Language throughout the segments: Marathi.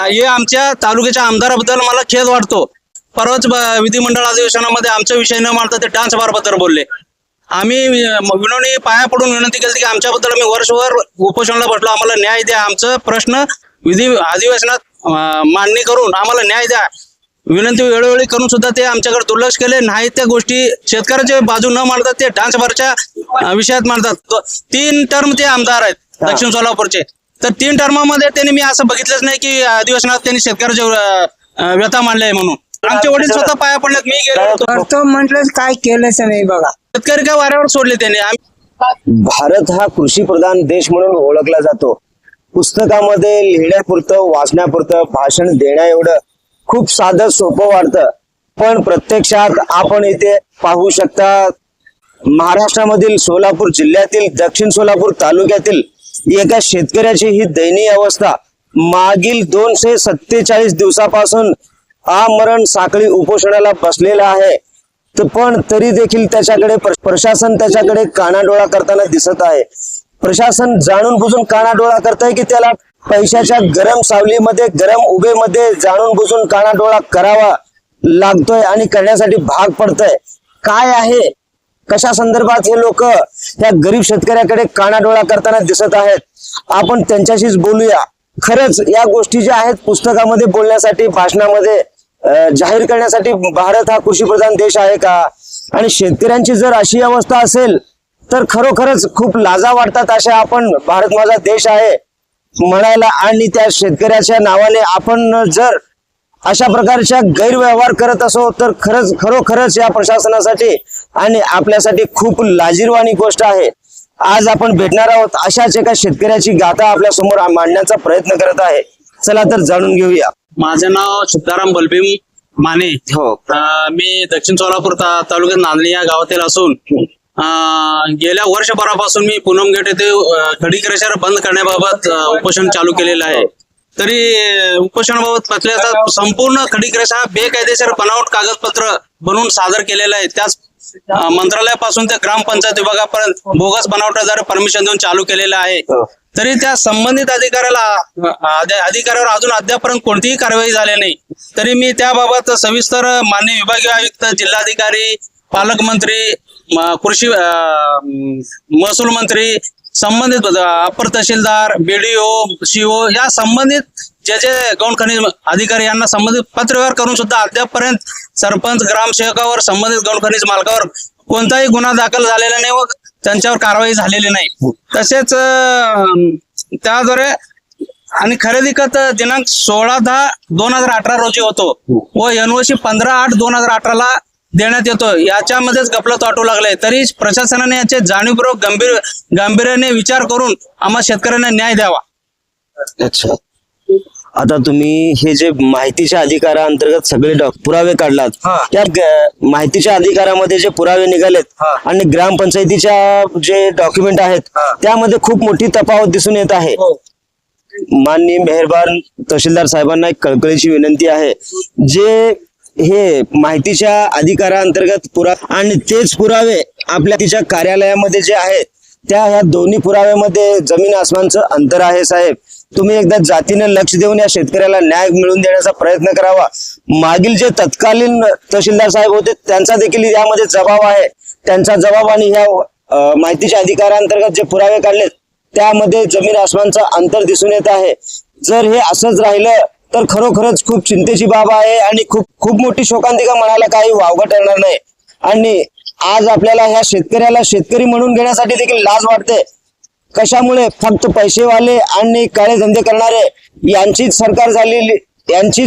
हे आमच्या तालुक्याच्या आमदाराबद्दल मला खेद वाटतो. परवाच विधिमंडळ अधिवेशनामध्ये आमचा विषय न मांडता ते डान्स बार बद्दल बोलले. आम्ही विनोनी पाया पडून विनंती केली की आमच्याबद्दल आम्ही वर्षभर उपोषणाला बसलो, आम्हाला न्याय द्या, आमचं प्रश्न विधी अधिवेशनात मांडणी करून आम्हाला न्याय द्या. विनंती वेळोवेळी करून सुद्धा ते आमच्याकडे दुर्लक्ष केले. नाही त्या गोष्टी शेतकऱ्याच्या बाजू न मांडतात ते डान्स बारच्या विषयात मांडतात. 3 टर्म ते आमदार आहेत दक्षिण सोलापूरचे. तर 3 टर्मामध्ये त्यांनी मी असं बघितलंच नाही की अधिवेशनात त्यांनी शेतकऱ्याच्या व्यथा मांडल्या म्हणून. आमचे वडील स्वतः पाया पडलेत, मी गेलो म्हटलं काय केलंच नाही बघा. शेतकरी काय वाऱ्यावर सोडले त्यांनी. भारत हा कृषी प्रधान देश म्हणून ओळखला जातो. पुस्तकामध्ये लिहिण्यापुरतं वाचण्यापुरतं भाषण देण्या एवढं खूप साधं सोपं वाटतं, पण प्रत्यक्षात आपण इथे पाहू शकता महाराष्ट्रामधील सोलापूर जिल्ह्यातील दक्षिण सोलापूर तालुक्यातील एका शेतकऱ्याची ही दयनीय अवस्था. मागील 247 दिवसापासून आमरण साखळी उपोषणाला बसलेला आहे. पण तरी देखील त्याच्याकडे प्रशासन त्याच्याकडे कानाडोळा करताना दिसत आहे. प्रशासन जाणून बुजून कानाडोळा करताय की त्याला पैशाच्या गरम सावलीमध्ये गरम उभेमध्ये जाणून बुजून कानाडोळा करावा लागतोय आणि करण्यासाठी भाग पडतंय. काय आहे, कशा संदर्भात हे लोक या गरीब शेतकऱ्याकडे कानाडोळा करताना दिसत आहेत, आपण त्यांच्याशीच बोलूया. खरंच या गोष्टी ज्या आहेत पुस्तकामध्ये बोलण्यासाठी, भाषणामध्ये जाहीर करण्यासाठी भारत हा कृषीप्रधान देश आहे का? आणि शेतकऱ्यांची जर अशी अवस्था असेल तर खरोखरच खूप लाजा वाटतात. अशा आपण भारत माझा देश आहे म्हणायला, आणि त्या शेतकऱ्याच्या नावाने आपण जर अशा प्रकारच्या गैरव्यवहार करत असो तर खरोखरच या प्रशासनासाठी आणि आपल्यासाठी खूप लाजिरवाणी गोष्ट आहे. आज आपण भेटणार आहोत अशाच एका शेतकऱ्याची गाथा आपल्या समोर मांडण्याचा प्रयत्न करत आहे. चला तर जाणून घेऊया. माझं नाव सिद्धाराम बलभीम माने. हो, मी दक्षिण सोलापूर तालुक्यात नांदणी या गावातील असून गेल्या वर्षभरापासून मी पूनम गेट येथे खडी क्रशर बंद करण्याबाबत उपोषण चालू केलेलं आहे. तरी उपोषणाबाबत पटल्याचा संपूर्ण खडी क्रशर हा बेकायदेशीर बनावट कागदपत्र बनवून सादर केलेला आहे. त्याच मंत्रालयापासून ते ग्रामपंचायत विभागापर्यंत बोगस बनावटाद्वारे परमिशन देऊन चालू केलेलं आहे. तरी त्या संबंधित अधिकाऱ्यावर अजून अद्यापर्यंत कोणतीही कारवाई झाली नाही. तरी मी त्याबाबत सविस्तर माननीय विभागीय आयुक्त, जिल्हाधिकारी, पालकमंत्री, कृषी महसूल मंत्री, संबंधित अपर तहसीलदार, BDO, CO या संबंधित जे गौण खनिज अधिकारी यांना संबंधित पत्रव्यवहार करून सुद्धा अद्यापर्यंत सरपंच, ग्रामसेवकावर, संबंधित गौण खनिज मालकावर कोणताही गुन्हा दाखल झालेला नाही व त्यांच्यावर कारवाई झालेली नाही. तसेच त्याद्वारे आणि खरेदी खत दिनांक 16/10/2018 रोजी होतो व NOC 15/8/2018 देण्यात येतो. याच्यामध्येच गफलत वाटू लागले. तरी प्रशासनाने याचे जाणीवपूर्वक गांभीर्याने विचार करून आम्हा शेतकऱ्यांना न्याय द्यावा. अच्छा, आता तुम्ही हे जे माहितीच्या अधिकाराअंतर्गत सगळे पुरावे काढलात, त्या माहितीच्या अधिकारामध्ये जे पुरावे निघालेत आणि ग्रामपंचायतीच्या जे डॉक्युमेंट आहेत त्यामध्ये खूप मोठी तफावत दिसून येत आहे. माननीय मेहरबान तहसीलदार साहेबांना एक कळकळीची विनंती आहे, जे हे माहितीच्या अधिकाराअंतर्गत पुरावे आणि तेच पुरावे आपल्या तिच्या कार्यालयामध्ये जे आहेत त्या ह्या दोन्ही पुराव्यामध्ये जमीन आसमानचं अंतर आहे. साहेब, तुम्ही एकदा जातीने लक्ष देऊन या शेतकऱ्याला न्याय मिळवून देण्याचा प्रयत्न करावा. मागील जे तत्कालीन तहसीलदार साहेब होते त्यांचा देखील यामध्ये जबाब आहे. त्यांचा जबाब आणि ह्या माहितीच्या अधिकाराअंतर्गत जे पुरावे काढलेत त्यामध्ये जमीन आसमानचं अंतर दिसून येत आहे. जर हे असंच राहिलं तर खरोखरच खूप चिंतेची बाब आहे आणि खूप मोठी शोकांतिका म्हणायला काही वावगं ठरणार नाही. आणि आज आपल्याला ह्या शेतकऱ्याला शेतकरी म्हणून घेण्यासाठी देखील लाज वाटते. कशामुळे? फक्त पैसेवाले आणि काळे धंदे करणारे यांचीच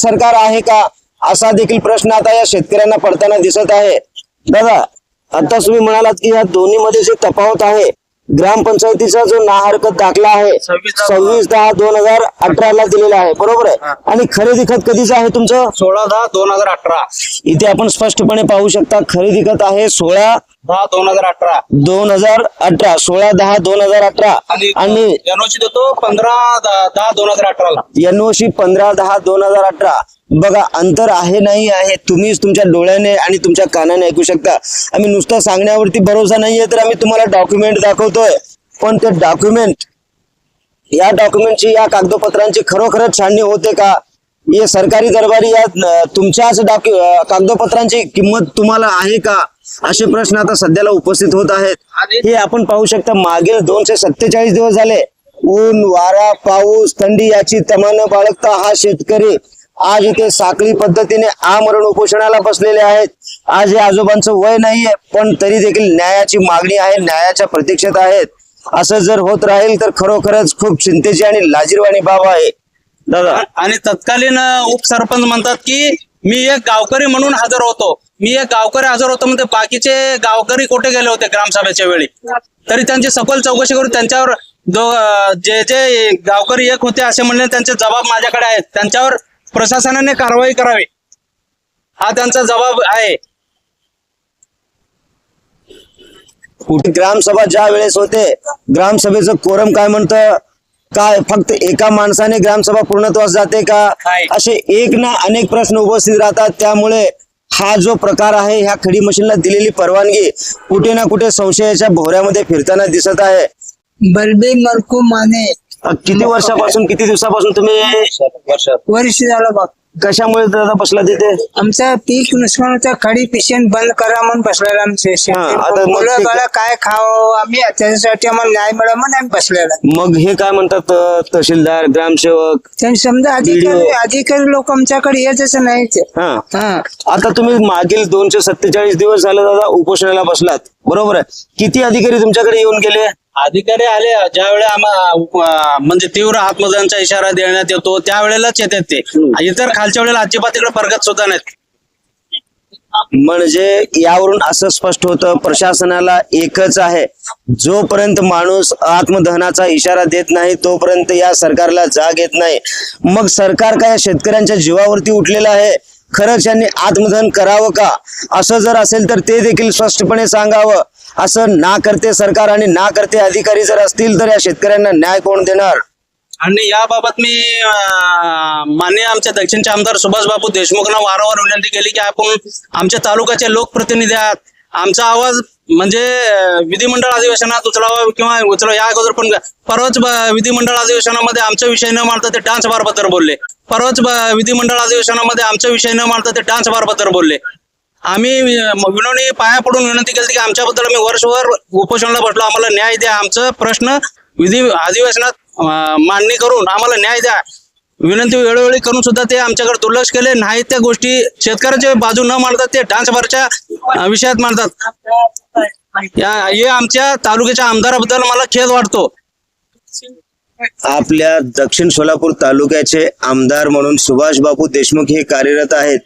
सरकार आहे का, असा देखील प्रश्न आता या शेतकऱ्यांना पडताना दिसत आहे. दादा, आता तुम्ही म्हणालात की या दोन्ही मध्ये जे तफावत आहे, ग्रामपंचायतीचा जो ना हरकत दाखला आहे 26/10/2018 ला दिलेला आहे, बरोबर आहे, आणि खरेदी खत कधीच आहे तुमचं? 16/10/2018. इथे आपण स्पष्टपणे पाहू शकता खरेदी खत आहे 16/10/2018 16/10/2018 आणि NOC देतो 15/10/2018 ला. NOC 15/10/2018. बघा, अंतर आहे नाही आहे तुम्हीच तुमच्या डोळ्याने आणि तुमच्या कानाने ऐकू शकता. आम्ही नुसतं सांगण्यावरती भरोसा नाहीये तर आम्ही तुम्हाला डॉक्युमेंट दाखवतोय, पण ते डॉक्युमेंट या डॉक्युमेंटची या कागदपत्रांची खरोखरच छाननी होते का? हे सरकारी दरबारी या तुमच्याच कागदपत्रांची किंमत तुम्हाला आहे का? असे प्रश्न आता सध्याला उपस्थित होत आहेत। हे आपण पाहू शकता मागील 247 दिवस झाले ऊन वारा पाऊस थंडी याची तमा न बाळगता हा शेतकरी आज इथे साखळी पद्धतीने आमरण उपोषणाला बसलेले आहेत। आज या आजोबांचं वय नाहीये पण तरी देखील न्यायाची मागणी आहे, न्यायाच्या प्रतीक्षेत आहेत। असं जर होत राहील तर खरोखरच खूप चिंतेची आणि लाजिरवाणी बाब आहे दादा। आणि तत्कालीन उपसरपंच म्हणतात की मी एक गावकरी म्हणून हजर होतो, मी एक गावकरी हजर होतो म्हणते, बाकीचे गावकरी कुठे गेले होते ग्रामसभेच्या वेळी? तरी त्यांची सखोल चौकशी करून त्यांच्यावर जे जे गावकरी एक होते असे म्हणले त्यांचे जबाब माझ्याकडे आहेत, त्यांच्यावर प्रशासनाने कारवाई करावी हा त्यांचा जबाब आहे। कुठे ग्रामसभा ज्या वेळेस होते ग्रामसभेचं कोरम काय म्हणतं? काय फक्त एका माणसाने ग्रामसभा पूर्णत्वास जाते का? असे एक ना अनेक प्रश्न उपस्थित राहतात। त्यामुळे हा जो प्रकार आहे ह्या खडी मशीनला दिलेली परवानगी कुठे ना कुठे संशयाच्या भोवऱ्यामध्ये फिरताना दिसत आहे। बलबे मरकू माने किती वर्षापासून किती दिवसापासून तुम्ही वर्ष झालं बघ। कशामुळे दादा बसला तिथे? आमचा पीक नुकसान होतं, खडी पेशंट बंद करा म्हणून बसलेला आमचे आता मग मुलं ते- बाळं काय खावं आम्ही त्याच्यासाठी आम्हाला न्याय मिळावा म्हणून आम्ही बसलेला। मग हे काय म्हणतात तहसीलदार ग्रामसेवक? त्यांनी समजा व्हिडिओ- अधिकारी लोक आमच्याकडे येतच नाहीच। हा हा आता तुम्ही मागील 247 दिवस झाले दादा उपोषणाला बसलात, बरोबर आहे? किती अधिकारी तुमच्याकडे येऊन गेले? अधिकारी आले ज्यावेळी म्हणजे तीव्र आत्मदहनाचा इशारा देण्यात येतो त्यावेळेलाच येतात ते, इतर खालच्या वेळेला अजिबात तिकडे फरकत सुद्धा नाहीत। म्हणजे यावरून असं स्पष्ट होतं प्रशासनाला एकच आहे, जोपर्यंत माणूस आत्मदहनाचा इशारा देत नाही तोपर्यंत या सरकारला जाग येत नाही। मग सरकार काय शेतकऱ्यांच्या जीवावरती उठलेलं आहे? खरंच यांनी आत्मदहन करावं का? असं जर असेल तर ते देखील स्पष्टपणे सांगावं। असं ना करते सरकार आणि ना करते अधिकारी जर असतील तर या शेतकऱ्यांना न्याय कोण देणार? आणि याबाबत मी माननीय आमच्या दक्षिणचे आमदार सुभाष बापू देशमुखांना वारंवार विनंती केली की आपण आमच्या तालुक्याचे लोकप्रतिनिधी आहात, आमचा आवाज म्हणजे विधिमंडळ अधिवेशनात उचलावा किंवा उचलावा या अगोदर पण परवाच विधिमंडळ अधिवेशनामध्ये आमचा विषय न मांडता ते डान्स बारबद्दल बोलले, परवाच विधिमंडळ अधिवेशनामध्ये आमचा विषय न मांडता ते डान्स बारबद्दल बोलले। आम्ही विनोनी पाया पडून विनंती केली की आमच्याबद्दल आम्ही वर्षभर उपोषणाला बसलो, आम्हाला न्याय द्या, आमचं प्रश्न विधी अधिवेशनात मांडणी करून आम्हाला न्याय द्या, विनंती वेळोवेळी करून सुद्धा ते आमच्याकडे दुर्लक्ष केले नाही। त्या गोष्टी शेतकऱ्याच्या बाजू न मांडतात ते डान्स बारच्या विषयात मांडतात। हे आमच्या तालुक्याच्या आमदाराबद्दल मला खेद वाटतो। आपल्या दक्षिण सोलापूर तालुक्याचे आमदार म्हणून सुभाष बापू देशमुख हे कार्यरत आहेत,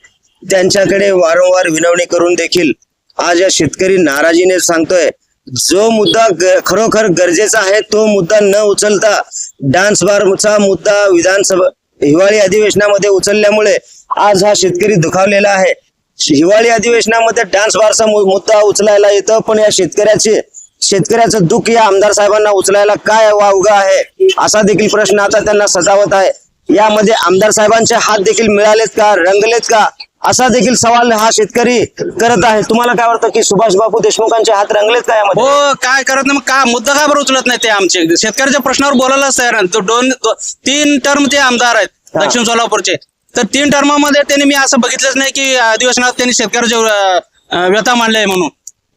त्यांच्याकडे वारंवार विनवणी करून देखील आज या शेतकरी नाराजीने सांगतोय जो मुद्दा खरोखर गरजेचा आहे तो मुद्दा न उचलता डान्स बारचा मुद्दा विधानसभा हिवाळी अधिवेशनामध्ये उचलल्यामुळे आज हा शेतकरी दुखावलेला आहे। हिवाळी अधिवेशनामध्ये डान्स बारचा मुद्दा उचलायला येतं पण या शेतकऱ्याचं दुःख या आमदार साहेबांना उचलायला काय वावगं आहे असा देखील प्रश्न आता त्यांना सतावत आहे। यामध्ये आमदार साहेबांचे हात देखील मिळालेत का, रंगलेत का, असा देखील सवाल हा शेतकरी करत आहे। तुम्हाला काय वाटतं की सुभाष बापू देशमुखांचे हात रंगलेत का यामध्ये? हो, काय करत नाही, मग का मुद्दा का बरं उचलत नाही? ते आमचे शेतकऱ्याच्या प्रश्नावर बोलायलाच तयार नाही। 3 टर्म ते आमदार आहेत दक्षिण सोलापूरचे, तर 3 टर्मामध्ये त्यांनी मी असं बघितलंच नाही की अधिवेशनात त्यांनी शेतकऱ्याच्या व्यथा मांडल्या म्हणून।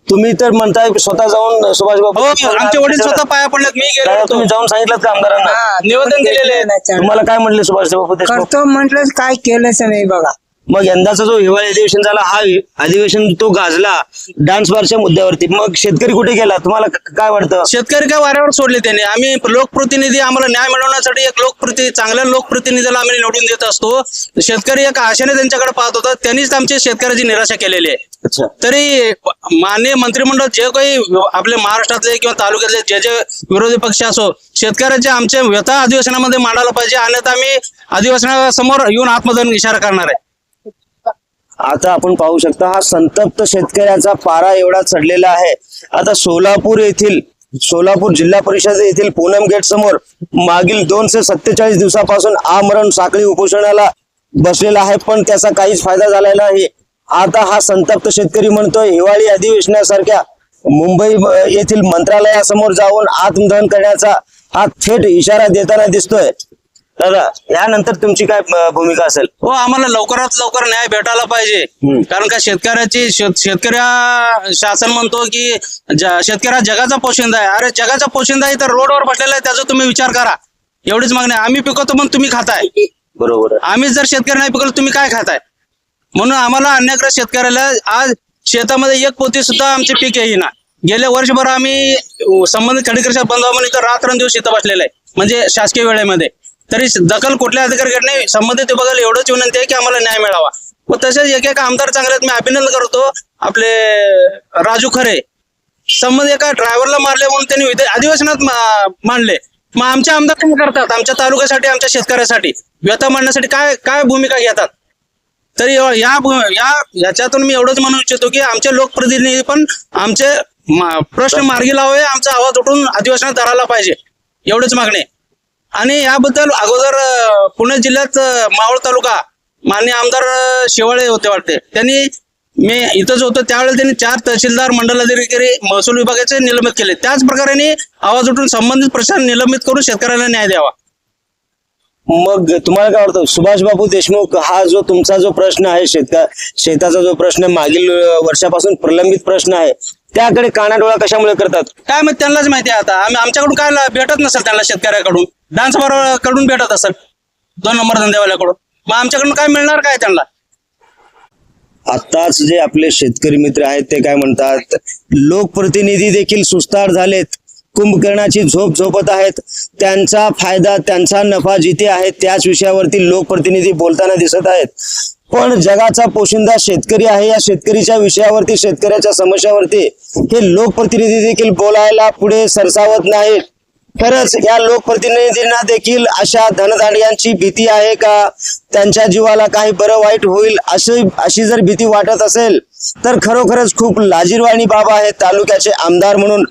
तुम्ही तर म्हणताय स्वतः जाऊन सुभाष बाबू हो, आमचे वडील स्वतः पाया पडलेत, मी गेलो होतो, तुम्ही जाऊन सांगितलं का आमदारांना? निवेदन दिलेले आहे। तुम्हाला काय म्हणले सुभाष बापू देशमुख? करतो म्हटलं काय केलंच नाही बघा। मग यंदाचा जो हिवाळी अधिवेशन झाला हा अधिवेशन तो गाजला डान्स बारच्या मुद्द्यावरती, मग शेतकरी कुठे गेला तुम्हाला काय वाटतं? शेतकरी काय वाऱ्यावर सोडले त्यांनी? आम्ही लोकप्रतिनिधी, आम्हाला न्याय मिळवण्यासाठी एक चांगल्या लोकप्रतिनिधीला आम्ही निवडून देत असतो। शेतकरी एका आशेने त्यांच्याकडे पाहत होता, त्यांनीच आमची शेतकऱ्याची निराशा केलेली आहे। अच्छा, तरी माननीय मंत्रिमंडळ जे काही आपले महाराष्ट्रातले किंवा तालुक्यातले जे विरोधी पक्ष असो, शेतकऱ्याचे आमचे व्यथा अधिवेशनामध्ये मांडायला पाहिजे, अन्यथा आम्ही अधिवेशनासमोर येऊन आत्मदहन इशारा करणार आहे। आता आपण पाहू शकता हा संतप्त शेतकऱ्याचा पारा एवढा चढलेला आहे। आता सोलापूर जिल्हा परिषद येथील पूनम गेट समोर मागील 247 दिवसापासून आमरण साखळी उपोषणाला बसलेला आहे पण त्याचा काहीच फायदा झालेला नाही। आता हा संतप्त शेतकरी म्हणतोय हिवाळी अधिवेशनासारख्या मुंबई येथील मंत्रालयासमोर जाऊन आत्मदहन करण्याचा हा थेट इशारा देताना दिसतोय. दादा, यानंतर तुमची काय भूमिका असेल? हो, आम्हाला लवकरात लवकर न्याय भेटायला पाहिजे. कारण का शेतकऱ्या शासन म्हणतो की शेतकऱ्या जगाचा पोशिंदा आहे. अरे जगाचा पोशिंदा आहे तर रोडवर बसलेला आहे, त्याचा तुम्ही विचार करा. एवढीच मागणी. आम्ही पिकवतो पण तुम्ही खाताय. बरोबर आहे. आम्ही जर शेतकरी नाही पिकवलं तुम्ही काय खाताय? म्हणून आम्हाला अन्यग्रस्त शेतकऱ्याला आज शेतामध्ये एक पोती सुद्धा आमचे पीक येईना. गेल्या वर्षभर आम्ही संबंधित खडी कृषी बंद म्हणून इथं रात्रंदिवस इथं बसलेलं आहे, म्हणजे शासकीय वेळेमध्ये. तरी दखल कुठल्या अधिकारी घेत नाही. संबंधित विभागाला एवढंच विनंती आहे की आम्हाला न्याय मिळावा. व तसेच एक आमदार चांगले आहेत, मी अभिनंदन करतो आपले राजू खरे. संबंधित एका ड्रायव्हरला मारले म्हणून त्यांनी अधिवेशनात मांडले. मग आमचे आमदार काय करतात? आमच्या तालुक्यासाठी, आमच्या शेतकऱ्यासाठी व्यथा मांडण्यासाठी काय काय भूमिका घेतात? तरी याच्यातून मी एवढंच म्हणू इच्छितो की आमचे लोकप्रतिनिधी पण आमचे प्रश्न मार्गी लावावे, आमचा आवाज उठून अधिवेशनात धरायला पाहिजे, एवढंच मागणी. आणि याबद्दल अगोदर पुणे जिल्ह्यात मावळ तालुका माननीय आमदार शेवाळे होते वाटते, त्यांनी मी इथंच होतो त्यावेळेला त्यांनी 4 तहसीलदार, मंडल अधिकारी, महसूल विभागाचे निलंबित केले. त्याच प्रकारे आवाज उठून संबंधित प्रश्न निलंबित करून शेतकऱ्याला न्याय द्यावा. मग तुम्हाला काय वाटतं, सुभाष बाबू देशमुख हा जो तुमचा जो प्रश्न आहे, शेताचा जो प्रश्न मागील वर्षापासून प्रलंबित प्रश्न आहे, त्याकडे कानाडोळा कशामुळे करतात? काय मग त्यांनाच माहिती आहे. आता आमच्याकडून काय भेटत नसेल त्यांना, शेतकऱ्याकडून डान्स बार कडून भेटत असेल, 2 नंबर धंदेवाल्याकडून. मग आमच्याकडून काय मिळणार काय त्यांना? आताच जे आपले शेतकरी मित्र आहेत ते काय म्हणतात, लोकप्रतिनिधी देखील सुस्तार झालेत, कुंभकर्णाची झोप झोपत आहेत. त्यांचा फायदा, त्यांचा नफा जिथे आहे त्याच विषयावरती लोकप्रतिनिधी बोलताना दिसत आहेत. पण जगाचा पोशिंदा शेतकरी आहे, या शेतकरीच्या विषयावरती, शेतकऱ्याच्या समस्यावरती हे लोकप्रतिनिधी देखील बोलायला पुढे सरसावत नाहीत. खरंच या लोकप्रतिनिधींना देखील अशा धनधाडयांची भीती आहे का? त्यांच्या जीवाला काही बरं वाईट होईल अशी जर भीती वाटत असेल तर खरोखरच खूप लाजिरवाणी बाब आहे. तालुक्याचे आमदार म्हणून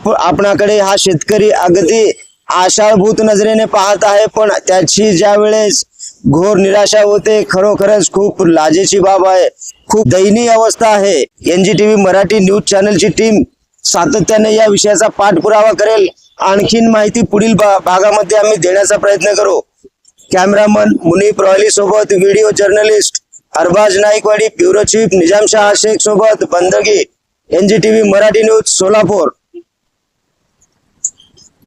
आपणाकडे हा शेतकरी अगदी आशाळभूत नजरेने पाहत आहे, पण त्याची ज्या वेळेस घोर निराशा होते, खरोखरच खूप लाजेची बाब आहे. खूप दयनीय अवस्था आहे. NGTV मराठी न्यूज चॅनलची टीम सातत्याने या विषयाचा पाठपुरावा करेल. आणखीन माहिती पुढील भागामध्ये आम्ही देण्याचा प्रयत्न करू. कॅमेरामन मुनीप रॉयली सोबत video journalist Arbaz Naikwadi, bureau chief Nizamshah Shaikh सोबत बंदगी. NGTV Marathi news Solapur.